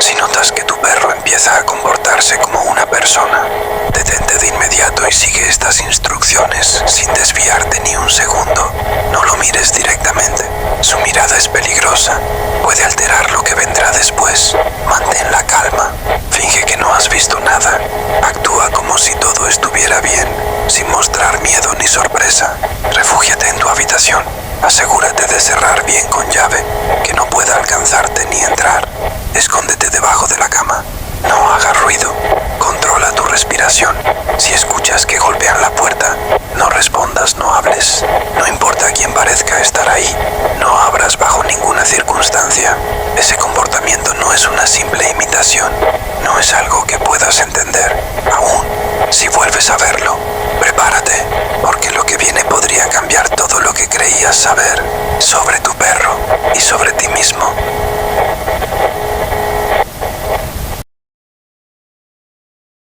Si notas que tu perro empieza a comportarse como una persona, detente de inmediato y sigue estas instrucciones sin desviarte ni un segundo. No lo mires directamente. Su mirada es peligrosa. Puede alterar lo que vendrá después. Mantén la calma. Finge que no has visto nada. Actúa como si todo estuviera bien, sin mostrar miedo ni sorpresa. Refúgiate en tu habitación. Asegúrate de cerrar bien con llave, que no pueda alcanzarte ni entrar. Escóndete debajo de la cama. No hagas ruido. Controla tu respiración. Si escuchas que golpean la puerta, no respondas, no hables. No importa quién parezca estar ahí, no abras bajo ninguna circunstancia. Ese comportamiento no es una simple imitación. No es algo que puedas entender. Aún, si vuelves a verlo, prepárate, porque lo que viene podría cambiar todo lo que creías saber sobre tu perro y sobre ti mismo.